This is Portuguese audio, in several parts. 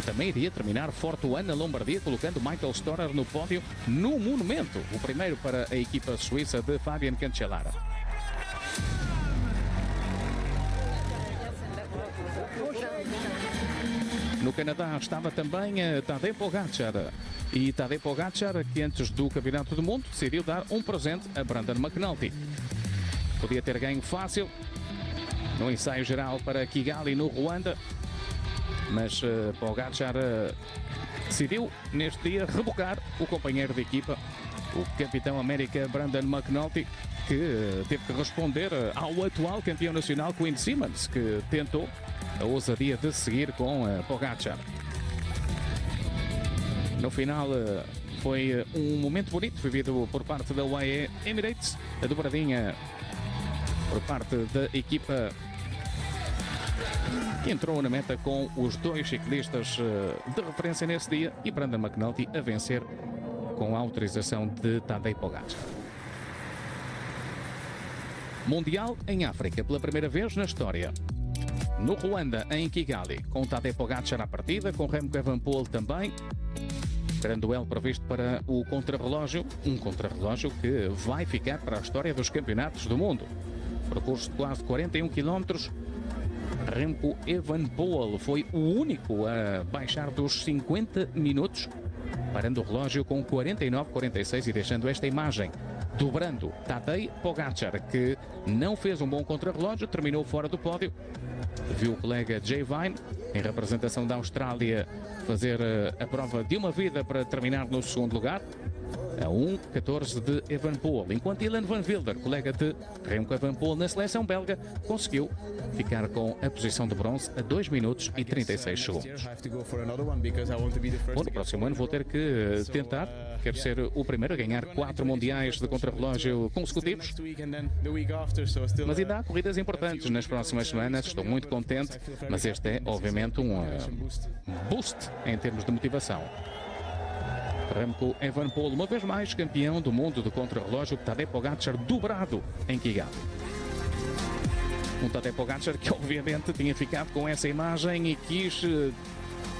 também iria terminar forte o ano na Lombardia, colocando Michael Storer no pódio no monumento. O primeiro para a equipa suíça de Fabian Cancellara. No Canadá estava também Tadej Pogačar. E Tadej Pogačar, que antes do Campeonato do Mundo decidiu dar um presente a Brandon McNulty. Podia ter ganho fácil no ensaio geral para Kigali, no Ruanda, mas Pogačar decidiu neste dia rebocar o companheiro de equipa, o capitão América Brandon McNulty, que teve que responder ao atual campeão nacional Quinn Simmons, que tentou a ousadia de seguir com Pogačar. No final foi um momento bonito vivido por parte da UAE Emirates, a dobradinha por parte da equipa que entrou na meta com os dois ciclistas de referência nesse dia e Brandon McNulty a vencer com a autorização de Tadej Pogačar. Mundial em África, pela primeira vez na história. No Ruanda, em Kigali, com Tadej Pogačar à partida, com Remco Evenepoel também. Grande duelo previsto para o contrarrelógio, um contrarrelógio que vai ficar para a história dos campeonatos do mundo. Percurso de quase 41 km. Remco Evenepoel foi o único a baixar dos 50 minutos, parando o relógio com 49,46 e deixando esta imagem. Dobrando Tadej Pogačar, que não fez um bom contrarrelógio, terminou fora do pódio. Viu o colega Jay Vine, em representação da Austrália, fazer a prova de uma vida para terminar no segundo lugar, a 1,14 de Evenepoel, enquanto Ilan Van Wilder, colega de Remco Evenepoel na seleção belga, conseguiu ficar com a posição de bronze a 2 minutos e 36 segundos. Bom, no próximo ano vou ter que tentar, quero ser o primeiro a ganhar 4 mundiais de contrarrelógio consecutivos, mas ainda há corridas importantes nas próximas semanas, estou muito contente, mas este é obviamente um boost em termos de motivação. Remco Evenepoel, uma vez mais campeão do mundo de contrarrelógio, Tadej Pogačar dobrado em Kigali. Um Tadej Pogačar que obviamente tinha ficado com essa imagem e quis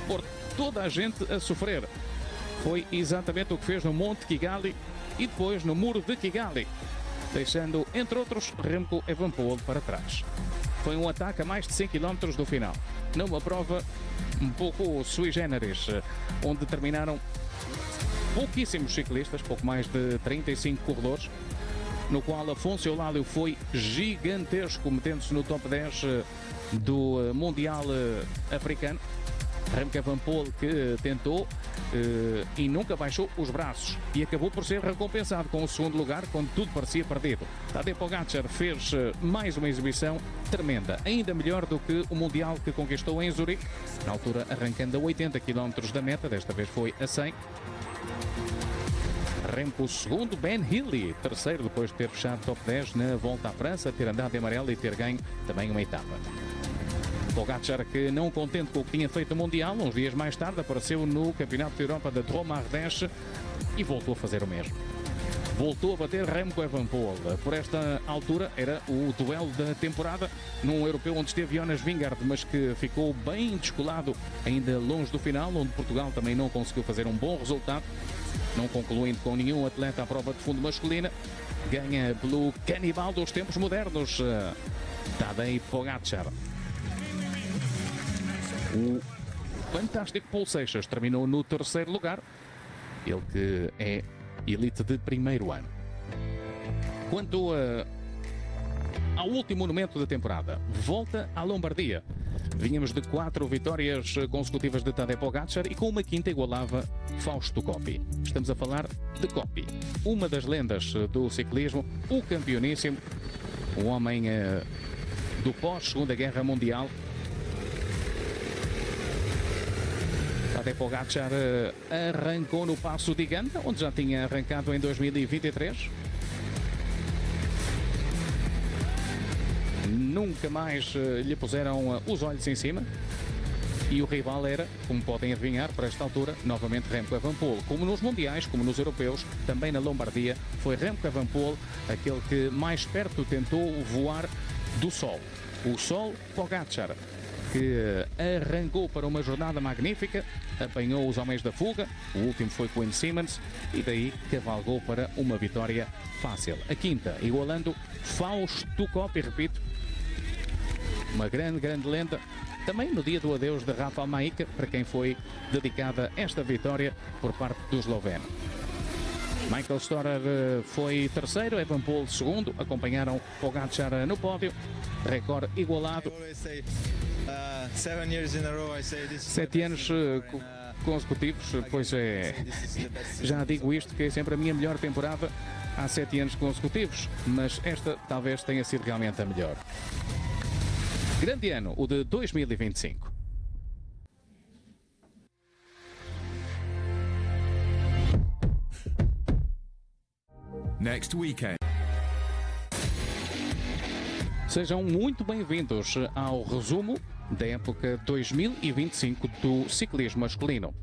pôr toda a gente a sofrer. Foi exatamente o que fez no Monte Kigali e depois no Muro de Kigali, deixando, entre outros, Remco Evenepoel para trás. Foi um ataque a mais de 100 km do final, numa prova um pouco sui generis, onde terminaram pouquíssimos ciclistas, pouco mais de 35 corredores, no qual Afonso Eulálio foi gigantesco, metendo-se no top 10 do Mundial Africano. Remco Evenepoel que tentou e nunca baixou os braços e acabou por ser recompensado com o segundo lugar quando tudo parecia perdido. Tadej Pogačar fez mais uma exibição tremenda, ainda melhor do que o Mundial que conquistou em Zurique, na altura arrancando a 80 km da meta, desta vez foi a 100. Remco segundo, Ben Healy terceiro, depois de ter fechado top 10 na Volta à França, ter andado de amarelo e ter ganho também uma etapa. Pogačar, que não contente com o que tinha feito no Mundial, uns dias mais tarde apareceu no Campeonato da Europa da Drôme Ardèche e voltou a fazer o mesmo. Voltou a bater Remco Evenepoel. Por esta altura era o duelo da temporada, num europeu onde esteve Jonas Vingegaard, mas que ficou bem descolado ainda longe do final, onde Portugal também não conseguiu fazer um bom resultado, não concluindo com nenhum atleta a prova de fundo masculina. Ganha pelo canibal dos tempos modernos, Tadej Pogačar. O fantástico Paul Seixas terminou no terceiro lugar, ele que é elite de primeiro ano. Quanto ao último monumento da temporada, volta à Lombardia. Vínhamos de 4 vitórias consecutivas de Tadej Pogačar e com uma quinta igualava Fausto Coppi. Estamos a falar de Coppi, uma das lendas do ciclismo, o campeoníssimo, um homem do pós-Segunda Guerra Mundial. Tadej Pogačar arrancou no Passo di Ganda, onde já tinha arrancado em 2023. Nunca mais lhe puseram os olhos em cima. E o rival era, como podem adivinhar, para esta altura, novamente Remco Evenepoel. Como nos mundiais, como nos europeus, também na Lombardia, foi Remco Evenepoel aquele que mais perto tentou voar do sol. O sol Pogačar. que arrancou para uma jornada magnífica, apanhou os homens da fuga, o último foi Quinn Simmons, e daí cavalgou para uma vitória fácil. A quinta, igualando Fausto Coppi, repito, uma grande lenda, também no dia do adeus de Rafał Majka, para quem foi dedicada esta vitória por parte do esloveno. Michael Storer foi terceiro, Evenepoel segundo, acompanharam Pogačar no pódio, recorde igualado. 7 anos consecutivos, pois é, já digo isto, que é sempre a minha melhor temporada há 7 anos consecutivos, mas esta talvez tenha sido realmente a melhor. Grande ano, o de 2025. Next weekend. Sejam muito bem-vindos ao resumo da época 2025 do ciclismo masculino.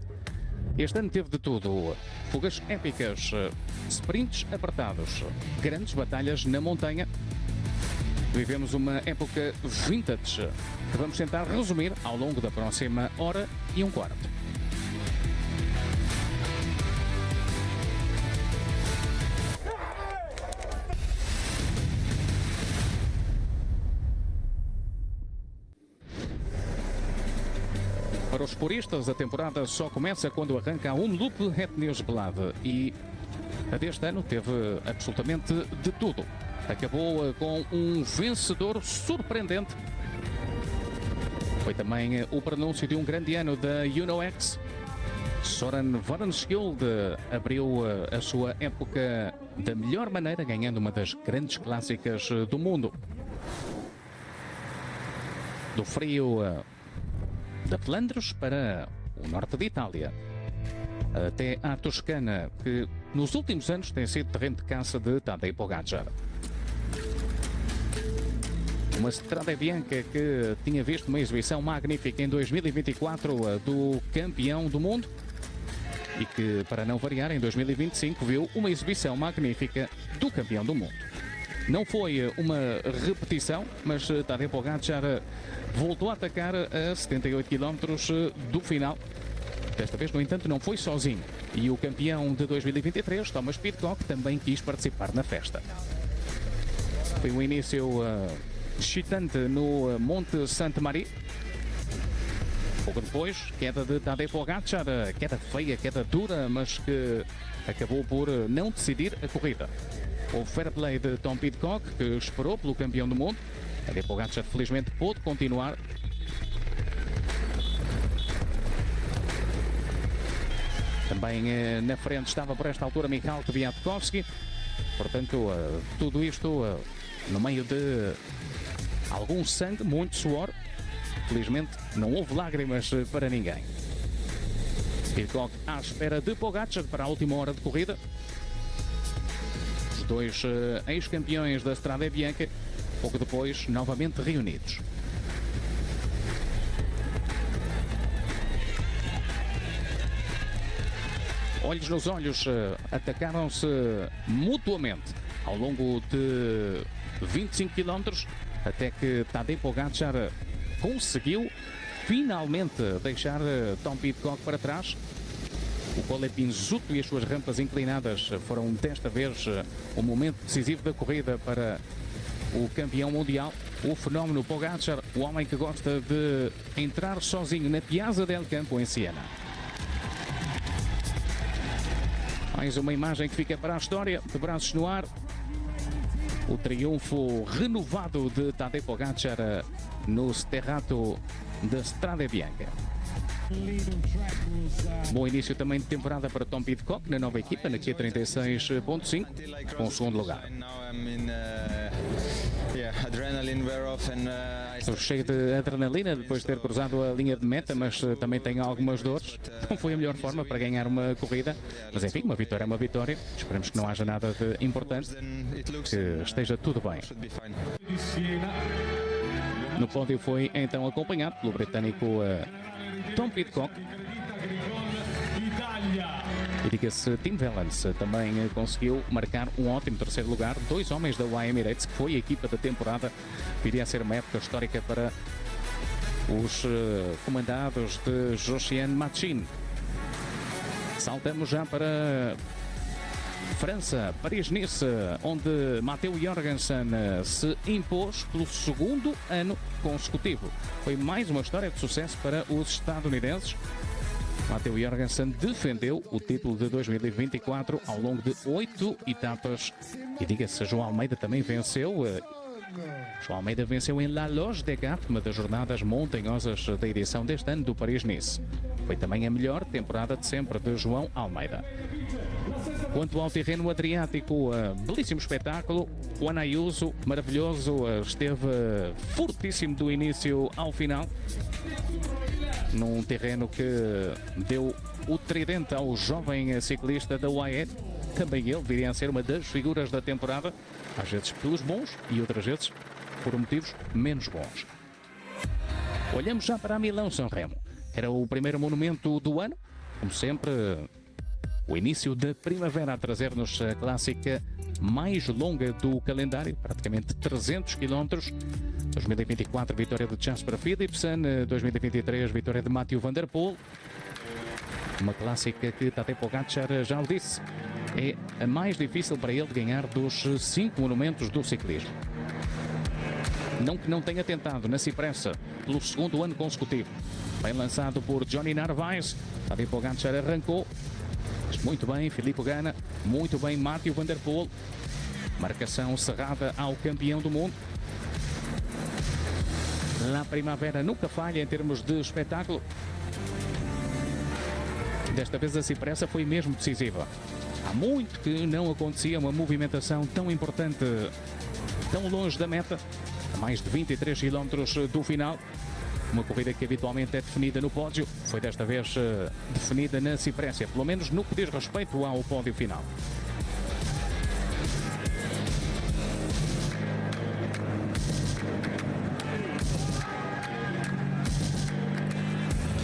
Este ano teve de tudo: fugas épicas, sprints apertados, grandes batalhas na montanha. Vivemos uma época vintage que vamos tentar resumir ao longo da próxima hora e um quarto. Para os puristas, a temporada só começa quando arranca a Omloop Het Nieuwsblad, e a deste ano teve absolutamente de tudo. Acabou com um vencedor surpreendente. Foi também o prenúncio de um grande ano da UnoX. Soren Varenskjold abriu a sua época da melhor maneira, ganhando uma das grandes clássicas do mundo. Do frio da Flandres para o norte de Itália, até à Toscana, que nos últimos anos tem sido terreno de caça de Tadej Pogačar. Uma Strade Bianca que tinha visto uma exibição magnífica em 2024 do campeão do mundo e que, para não variar, em 2025 viu uma exibição magnífica do campeão do mundo. Não foi uma repetição, mas Tadej Pogačar voltou a atacar a 78 km do final. Desta vez, no entanto, não foi sozinho. E o campeão de 2023, Thomas Pidcock, também quis participar na festa. Foi um início excitante no Monte Sainte-Marie. Pouco depois, queda de Tadej Pogačar, queda feia, queda dura, mas que acabou por não decidir a corrida. O fair play de Tom Pidcock, que esperou pelo campeão do mundo. Tadej Pogačar felizmente pôde continuar. Também na frente estava por esta altura Michał Kwiatkowski. Portanto, tudo isto no meio de algum sangue, muito suor. Felizmente não houve lágrimas para ninguém. Pidcock à espera de Pogačar para a última hora de corrida. Os dois ex-campeões da Strade Bianca, pouco depois, novamente reunidos. Olhos nos olhos, atacaram-se mutuamente ao longo de 25 km, até que Tadej Pogačar conseguiu finalmente deixar Tom Pidcock para trás. O Col Pinzuto e as suas rampas inclinadas foram desta vez o momento decisivo da corrida para o campeão mundial. O fenómeno Pogačar, o homem que gosta de entrar sozinho na Piazza del Campo em Siena. Mais uma imagem que fica para a história, de braços no ar. O triunfo renovado de Tadej Pogačar no Sterrato da Strade Bianca. Bom início também de temporada para Tom Pidcock na nova equipa, na Q36.5, com o segundo lugar. Estou cheio de adrenalina depois de ter cruzado a linha de meta, mas também tenho algumas dores. Não foi a melhor forma para ganhar uma corrida, mas enfim, uma vitória é uma vitória. Esperemos que não haja nada de importante, que esteja tudo bem. No pódio foi então acompanhado pelo britânico Tom Pidcock. E diga-se, Tim Wellens também conseguiu marcar um ótimo terceiro lugar. Dois homens da Y Emirates, que foi a equipa da temporada. Viria a ser uma época histórica para os comandados de Jochen Machin. Saltamos já para França, Paris-Nice, onde Matteo Jorgensen se impôs pelo segundo ano consecutivo. Foi mais uma história de sucesso para os estadunidenses. Matteo Jorgensen defendeu o título de 2024 ao longo de 8 etapas. E diga-se, João Almeida também venceu. João Almeida venceu em La Loge-des-Gats, uma das jornadas montanhosas da edição deste ano do Paris-Nice. Foi também a melhor temporada de sempre de João Almeida. Quanto ao terreno adriático, belíssimo espetáculo. Juan Ayuso, maravilhoso, esteve fortíssimo do início ao final. Num terreno que deu o tridente ao jovem ciclista da UAE. Também ele viria a ser uma das figuras da temporada, às vezes pelos bons e outras vezes por motivos menos bons. Olhamos já para a Milão-San Remo. Era o primeiro monumento do ano, como sempre, o início da primavera a trazer-nos a clássica mais longa do calendário, praticamente 300 km. 2024, vitória de Jasper Philipsen. 2023, vitória de Mathieu van der Poel. Uma clássica que Tadej Pogačar já o disse, é a mais difícil para ele de ganhar dos 5 monumentos do ciclismo. Não que não tenha tentado na Cipressa pelo segundo ano consecutivo. Bem lançado por Johnny Narvaez, Tadej Pogačar arrancou. Muito bem, Filippo Ganna, muito bem, Mathieu van der Poel. Marcação cerrada ao campeão do mundo. La Primavera nunca falha em termos de espetáculo. Desta vez a Cipressa foi mesmo decisiva. Há muito que não acontecia uma movimentação tão importante, tão longe da meta, a mais de 23 km do final. Uma corrida que habitualmente é definida no pódio, foi desta vez definida na Cipressa, pelo menos no que diz respeito ao pódio final.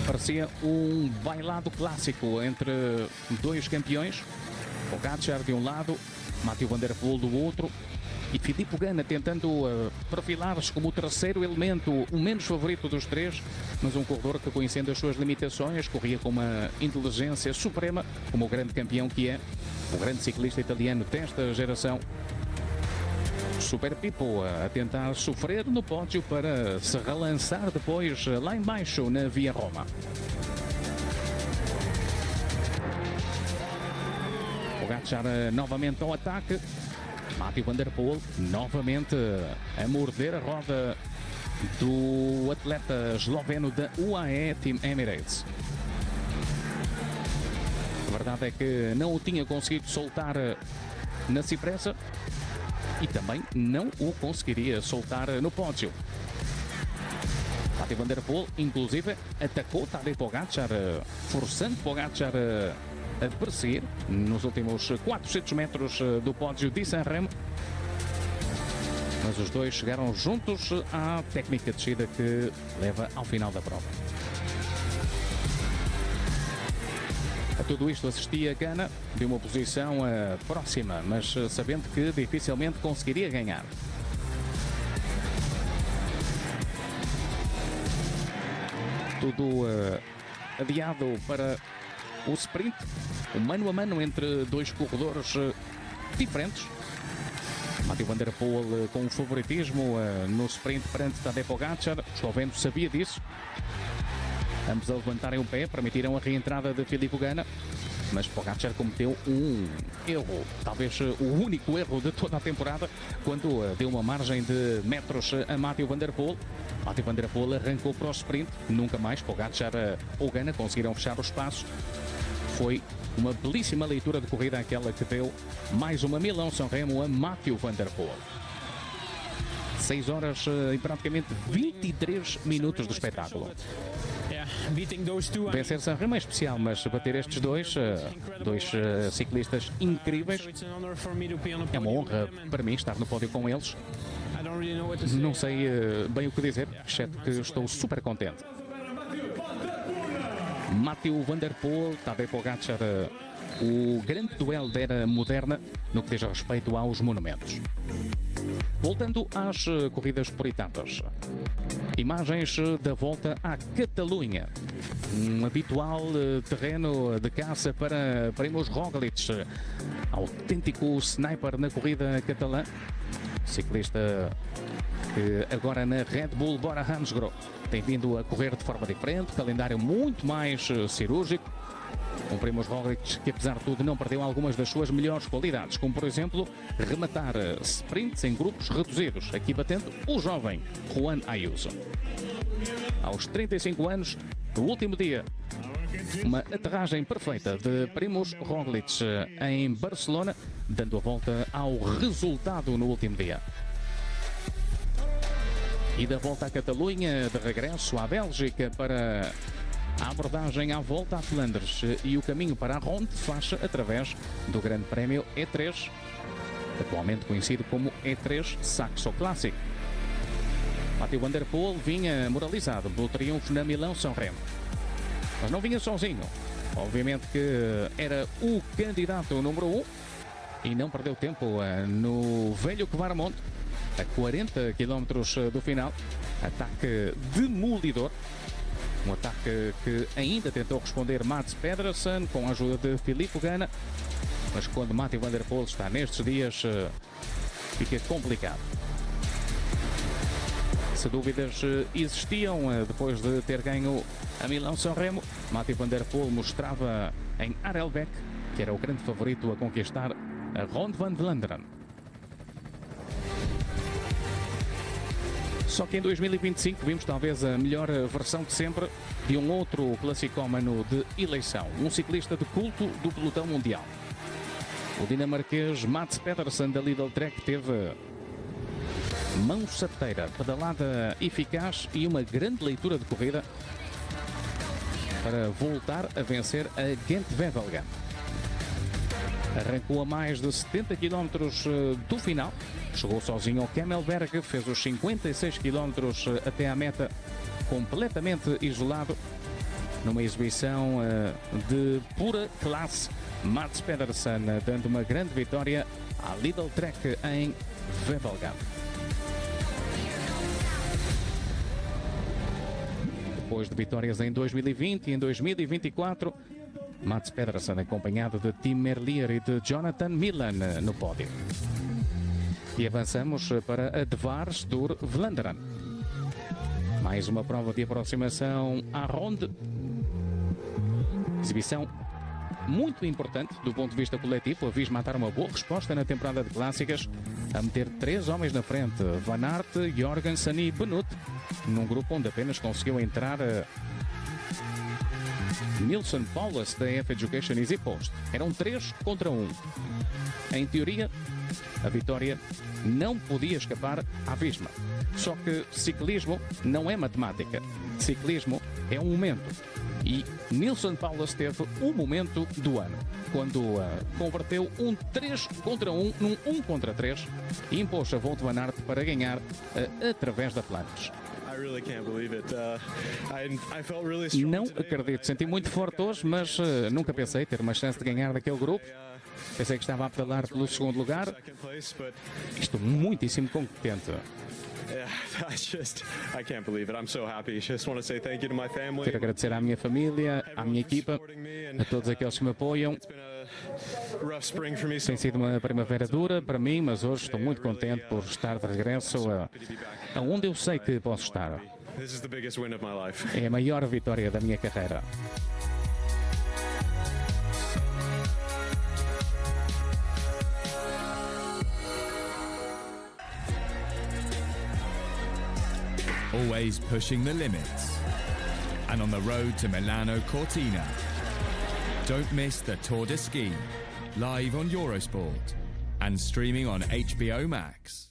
Parecia um bailado clássico entre dois campeões, Pogačar de um lado, Mathieu van der Poel do outro, e Filippo Ganna tentando perfilar-se como o terceiro elemento, o menos favorito dos três, mas um corredor que, conhecendo as suas limitações, corria com uma inteligência suprema, como o grande campeão que é, o grande ciclista italiano desta geração. Super Pippo a tentar sofrer no pódio para se relançar depois lá embaixo na Via Roma. Pogačar novamente ao ataque. Mathieu van der Poel novamente a morder a roda do atleta esloveno da UAE Team Emirates. A verdade é que não o tinha conseguido soltar na Cipressa e também não o conseguiria soltar no pódio. Mathieu van der Poel, inclusive, atacou Tadej Pogačar, forçando Pogačar a perseguir nos últimos 400 metros do pódio de San Remo. Mas os dois chegaram juntos à técnica descida que leva ao final da prova. A tudo isto assistia Ganna de uma posição próxima, mas sabendo que dificilmente conseguiria ganhar. Tudo adiado para o sprint, um mano a mano entre dois corredores diferentes. Mathieu van der Poel com um favoritismo no sprint perante Tadej Pogačar. O esloveno sabia disso. Ambos a levantarem o pé permitiram a reentrada de Filippo Ganna, mas Pogačar cometeu um erro, talvez o único erro de toda a temporada, quando deu uma margem de metros a Mathieu van der Poel. Mathieu van der Poel arrancou para o sprint, nunca mais Pogačar ou Ganna conseguiram fechar o espaço. Foi uma belíssima leitura de corrida aquela que deu mais uma Milão-San Remo a Mathieu van der Poel. 6 horas e praticamente 23 minutos de espetáculo. Vencer San Remo é especial, mas bater estes dois ciclistas incríveis, é uma honra para mim estar no pódio com eles. Não sei bem o que dizer, exceto que estou super contente. Mathieu van der Poel, Tadej Pogačar, o grande duelo da era moderna no que diz respeito aos monumentos. Voltando às corridas por etapas. Imagens da volta à Catalunha. Um habitual terreno de caça para Primož Roglič. Autêntico sniper na corrida catalã. Ciclista que agora na Red Bull Bora Hansgrohe tem vindo a correr de forma diferente, calendário muito mais cirúrgico. Um Primož Roglič que, apesar de tudo, não perdeu algumas das suas melhores qualidades, como, por exemplo, rematar sprints em grupos reduzidos, aqui batendo o jovem Juan Ayuso. Aos 35 anos, no último dia, uma aterragem perfeita de Primož Roglič em Barcelona, dando a volta ao resultado no último dia. E da volta à Catalunha, de regresso à Bélgica para a abordagem à volta a Flandres e o caminho para a Ronde faz através do Grande Prémio E3, atualmente conhecido como E3 Saxo Classic. Mathieu van der Poel vinha moralizado pelo triunfo na Milão-São Remo, mas não vinha sozinho. Obviamente que era o candidato número 1 e não perdeu tempo no velho Kvarmont, a 40 km do final. Ataque demolidor. Um ataque que ainda tentou responder Mads Pedersen com a ajuda de Filippo Ganna, mas quando Mathieu van der Poel está nestes dias fica complicado. Se dúvidas existiam depois de ter ganho a Milão-São Remo, Mathieu van der Poel mostrava em Harelbeke que era o grande favorito a conquistar a Ronde van Vlaanderen. Só que em 2025 vimos talvez a melhor versão de sempre de um outro classicómano de eleição, um ciclista de culto do pelotão mundial. O dinamarquês Mads Pedersen da Lidl Trek teve mão certeira, pedalada eficaz e uma grande leitura de corrida para voltar a vencer a Gent-Wevelgem. Arrancou a mais de 70 km do final, chegou sozinho ao Kemmelberg, fez os 56 km até à meta completamente isolado, numa exibição de pura classe. Mads Pedersen dando uma grande vitória à Lidl Trek em Wevelgem. Depois de vitórias em 2020 e em 2024, Mads Pedersen acompanhado de Tim Merlier e de Jonathan Milan no pódio. E avançamos para a Dvars Tour Vlaanderen. Mais uma prova de aproximação à Ronde. Exibição muito importante do ponto de vista coletivo. A Visma a dar uma boa resposta na temporada de clássicas, a meter 3 homens na frente, Van Aert, Jorgensen e Benoot, num grupo onde apenas conseguiu entrar Nilsson Paulus da F Education Easy Post. Eram 3 contra 1. Em teoria, a vitória não podia escapar à Visma. Só que ciclismo não é matemática. Ciclismo é um momento. E Nilsson Paulus teve o momento do ano, quando converteu um 3 contra 1 num 1 contra 3 e impôs a Wout van Aert para ganhar através da Flandres. Não acredito, senti muito forte hoje, mas nunca pensei ter uma chance de ganhar daquele grupo. Pensei que estava a pedalar pelo segundo lugar. Estou muitíssimo contente. Quero agradecer à minha família, à minha equipa, a todos aqueles que me apoiam. Tem sido uma primavera dura para mim, mas hoje estou muito contente por estar de regresso aonde eu sei que posso estar. É a maior vitória da minha carreira. Always pushing the limits. And on the road to Milano Cortina. Don't miss the Tour de Ski, live on Eurosport and streaming on HBO Max.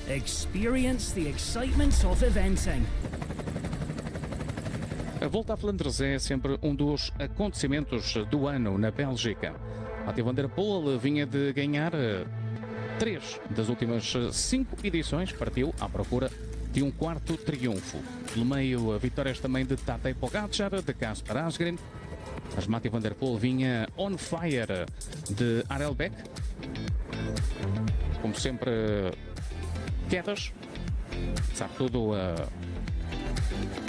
Experience the excitement of eventing. A Volta à Flandres é sempre um dos acontecimentos do ano na Bélgica. Mathieu van der Poel vinha de ganhar 3 das últimas 5 edições, partiu à procura de um 4º triunfo. Pelo meio, vitórias também de Tadej Pogačar, de Kasper Asgreen, Mas Mathieu van der Poel vinha on fire de Harelbeke. Como sempre, quedas. Sabe tudo,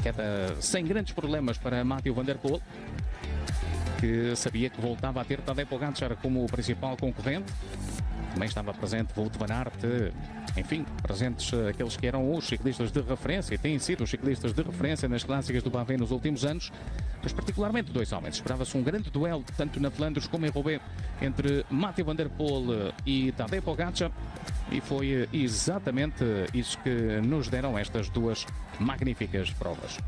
queda sem grandes problemas para Mathieu van der Poel, que sabia que voltava a ter Tadej Pogačar como principal concorrente. Também estava presente Wout van Aert, enfim, presentes aqueles que eram os ciclistas de referência e têm sido os ciclistas de referência nas clássicas do Pavé nos últimos anos, mas particularmente dois homens. Esperava-se um grande duelo, tanto na Flandres como em Roubaix, entre Mathieu van der Poel e Tadej Pogačar, e foi exatamente isso que nos deram estas duas magníficas provas.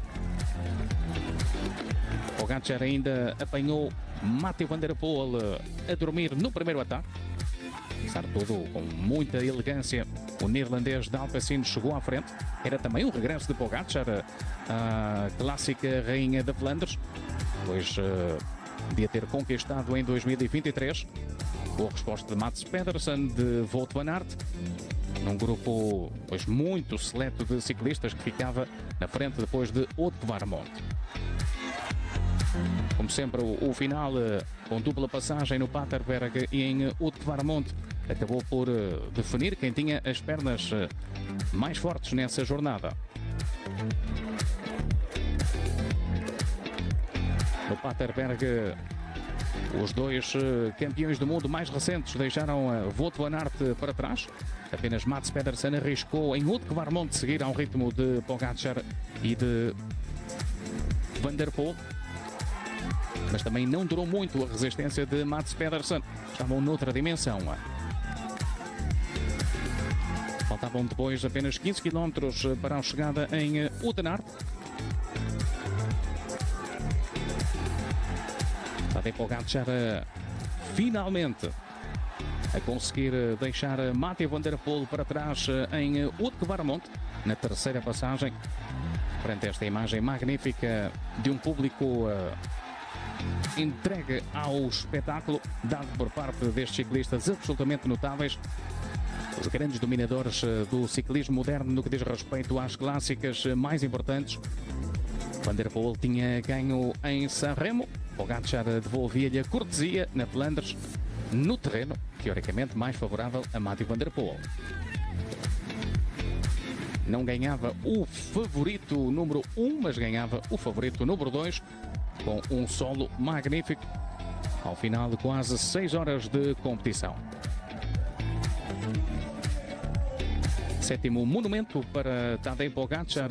Pogačar ainda apanhou Mathieu van der Poel a dormir no primeiro ataque. Apesar de tudo, com muita elegância, o neerlandês de Alpecin chegou à frente. Era também o regresso de Pogačar à clássica rainha da Flandres, pois de a ter conquistado em 2023. Boa resposta de Mats Pedersen, de Wout van Aert, num grupo pois, muito seleto de ciclistas que ficava na frente depois de Wout van Aert. Como sempre, o final com dupla passagem no Paterberg e em Wout van Aert acabou por definir quem tinha as pernas mais fortes nessa jornada. No Paterberg, os dois campeões do mundo mais recentes deixaram Wout van Aert para trás. Apenas Mats Pedersen arriscou em Wout van Aert seguir ao ritmo de Pogačar e de Van der Poel. Mas também não durou muito a resistência de Mats Pedersen. Estavam noutra dimensão. Faltavam depois apenas 15 km para a chegada em Oudenaarde. Tadej Pogačar finalmente a conseguir deixar Mathieu van der Poel para trás em Wout van Aert na terceira passagem. Frente a esta imagem magnífica de um público entregue ao espetáculo dado por parte destes ciclistas absolutamente notáveis, os grandes dominadores do ciclismo moderno no que diz respeito às clássicas mais importantes. Van der Poel tinha ganho em Sanremo, Pogačar devolvia-lhe a cortesia na Flandres, no terreno teoricamente mais favorável a Mathieu van der Poel. Não ganhava o favorito número 1, mas ganhava o favorito número 2, com um solo magnífico ao final de quase 6 horas de competição. Sétimo monumento para Tadej Pogačar.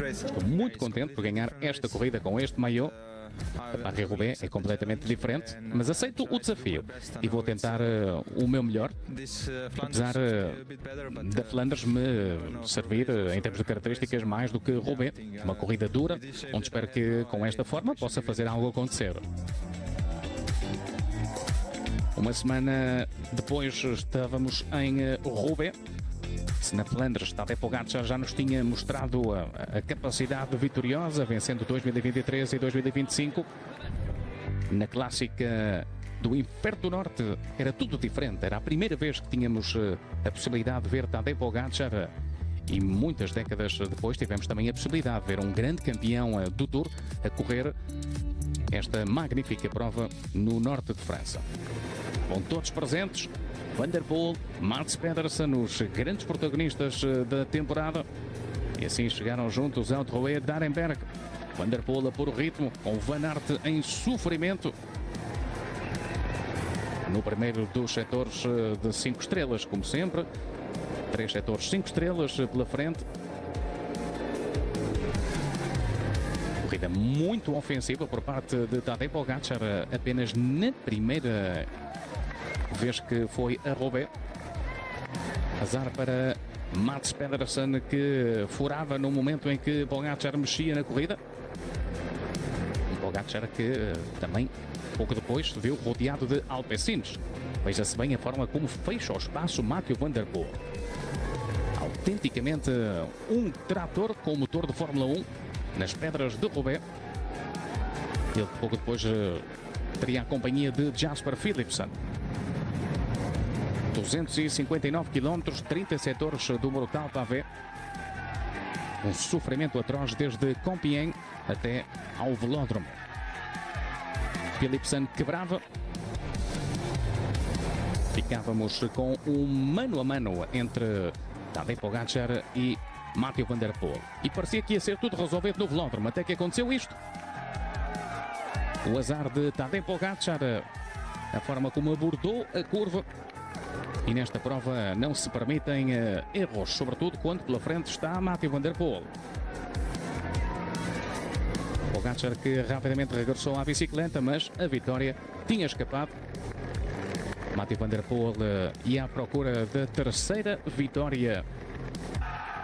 Estou muito contente por ganhar esta corrida com este maillot. A Paris-Roubaix é completamente diferente, mas aceito o desafio e vou tentar o meu melhor, apesar da Flandres me servir em termos de características mais do que Roubaix, uma corrida dura, onde espero que com esta forma possa fazer algo acontecer. Uma semana depois estávamos em Roubaix. Se na Flandres Tadej Pogačar já nos tinha mostrado a capacidade vitoriosa, vencendo 2023 e 2025, na clássica do Inferno do Norte era tudo diferente. Era a primeira vez que tínhamos a possibilidade de ver Tadej Pogačar e muitas décadas depois tivemos também a possibilidade de ver um grande campeão do Tour a correr esta magnífica prova no norte de França. Com todos presentes, Van der Poel, Mats Pedersen, os grandes protagonistas da temporada, e assim chegaram juntos ao Roubaix de Arenberg. Van der Poel a pôr o ritmo, com Van Aert em sofrimento. No primeiro dos setores de 5 estrelas, como sempre, 3 setores 5 estrelas pela frente. Corrida muito ofensiva por parte de Tadej Pogačar, apenas na primeira vez que foi a Roubaix. Azar para Mats Pedersen, que furava no momento em que Pogačar mexia na corrida. Pogačar que também, pouco depois, se viu rodeado de Alpecins. Veja-se bem a forma como fecha o espaço Mathieu van der Poel. Autenticamente um trator com motor de Fórmula 1 nas pedras de Roubaix. Ele pouco depois teria a companhia de Jasper Philipsen. 259 km, 30 setores do brutal pavé. Um sofrimento atroz desde Compiègne até ao velódromo. Philipsen quebrava. Ficávamos com um mano a mano entre Tadej Pogačar e Mathieu van der Poel. E parecia que ia ser tudo resolvido no velódromo, até que aconteceu isto. O azar de Tadej Pogačar, a forma como abordou a curva. E nesta prova não se permitem erros, sobretudo quando pela frente está Mathieu van der Poel. Pogačar que rapidamente regressou à bicicleta, mas a vitória tinha escapado. Mathieu van der Poel ia à procura da terceira vitória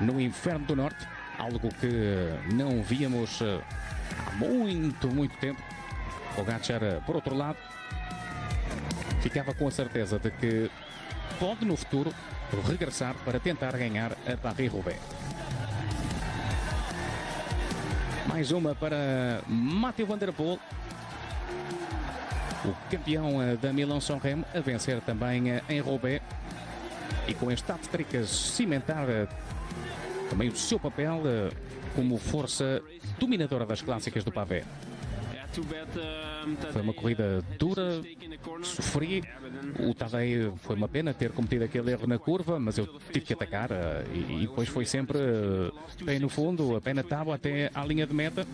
no Inferno do Norte, algo que não víamos há muito tempo. Pogačar, por outro lado, ficava com a certeza de que pode no futuro regressar para tentar ganhar a Paris-Roubaix. Mais uma para Mathieu van der Poel, o campeão da Milão-San Remo, a vencer também em Roubaix e com este hat-trick cimentar também o seu papel como força dominadora das clássicas do pavé. Foi uma corrida dura, sofri. O Tadej foi uma pena ter cometido aquele erro na curva, mas eu tive que atacar e depois foi sempre pé no fundo, a pé na tábua até à linha de meta.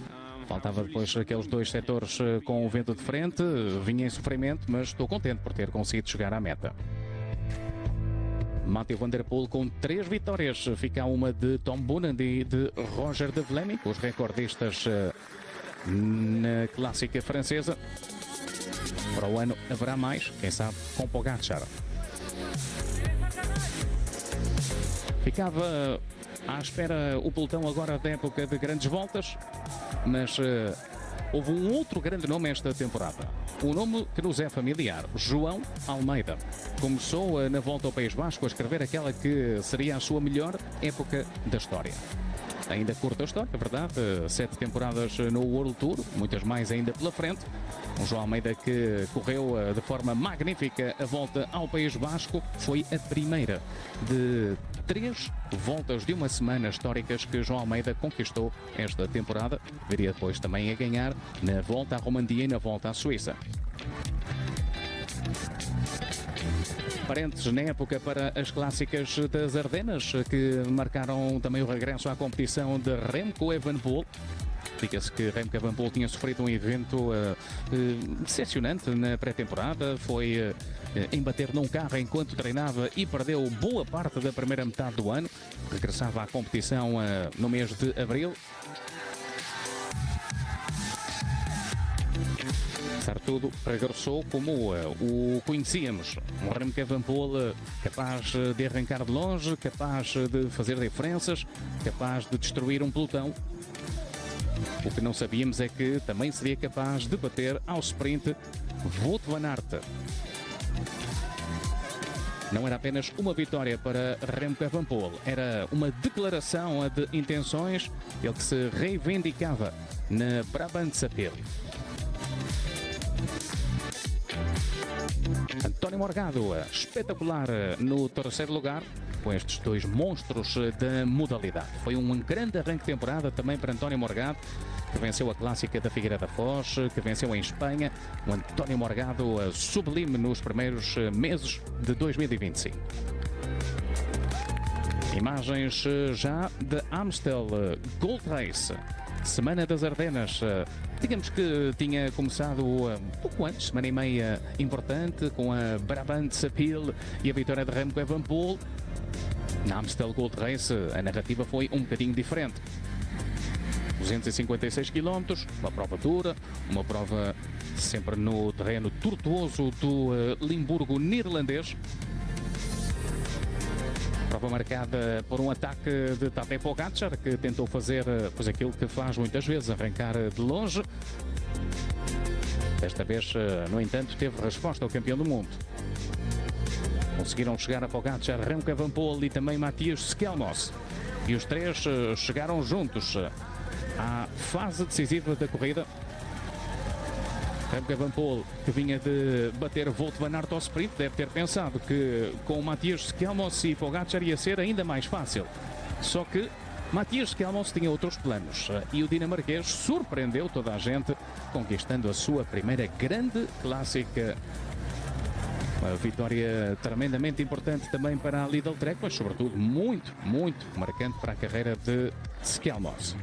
Faltava depois aqueles dois setores com o vento de frente, vinha em sofrimento, mas estou contente por ter conseguido chegar à meta. Mathieu van der Poel com 3 vitórias, fica uma de Tom Boonen e de Roger de Vlaming, os recordistas na clássica francesa. Para o ano haverá mais, quem sabe com Pogačar. Ficava à espera o pelotão agora da época de grandes voltas, mas houve um outro grande nome esta temporada. O nome que nos é familiar, João Almeida. Começou na Volta ao País Basco a escrever aquela que seria a sua melhor época da história. Ainda curta a história, é verdade, 7 temporadas no World Tour, muitas mais ainda pela frente. Um João Almeida que correu de forma magnífica a Volta ao País Basco, foi a primeira de 3 voltas de uma semana históricas que João Almeida conquistou esta temporada. Viria depois também a ganhar na Volta à Romandia e na Volta à Suíça. Parentes na época para as clássicas das Ardenas, que marcaram também o regresso à competição de Remco Evenepoel. Diga-se que Remco Evenepoel tinha sofrido um evento decepcionante na pré-temporada, foi embater num carro enquanto treinava e perdeu boa parte da primeira metade do ano. Regressava à competição no mês de abril. Apesar de tudo, regressou como o conhecíamos. Um Remco Evenepoel capaz de arrancar de longe, capaz de fazer diferenças, capaz de destruir um pelotão. O que não sabíamos é que também seria capaz de bater ao sprint Wout van Aert. Não era apenas uma vitória para Remco Evenepoel, era uma declaração de intenções, ele que se reivindicava na Brabant-Sapir. António Morgado, espetacular no terceiro lugar, com estes 2 monstros da modalidade. Foi um grande arranque de temporada também para António Morgado, que venceu a clássica da Figueira da Foz, que venceu em Espanha. O António Morgado sublime nos primeiros meses de 2025. Imagens já de Amstel Gold Race, Semana das Ardenas. Digamos que tinha começado um pouco antes, semana e meia importante, com a Brabant-Sapir e a vitória de Remco Evenepoel. Na Amstel Gold Race a narrativa foi um bocadinho diferente. 256 km, uma prova dura, uma prova sempre no terreno tortuoso do Limburgo neerlandês. Prova marcada por um ataque de Tadej Pogačar, que tentou fazer aquilo que faz muitas vezes, arrancar de longe. Desta vez, no entanto, teve resposta ao campeão do mundo. Conseguiram chegar a Pogačar, Remco Evenepoel e também Matthias Skelmos. E os 3 chegaram juntos à fase decisiva da corrida. Remco Evenepoel, que vinha de bater Wout van Aert ao sprint, deve ter pensado que com o Matthias Skelmos e Pogačar ia ser ainda mais fácil. Só que Matthias Skelmos tinha outros planos e o dinamarquês surpreendeu toda a gente, conquistando a sua primeira grande clássica. Uma vitória tremendamente importante também para a Lidl Trek, mas sobretudo muito marcante para a carreira de Skelmos.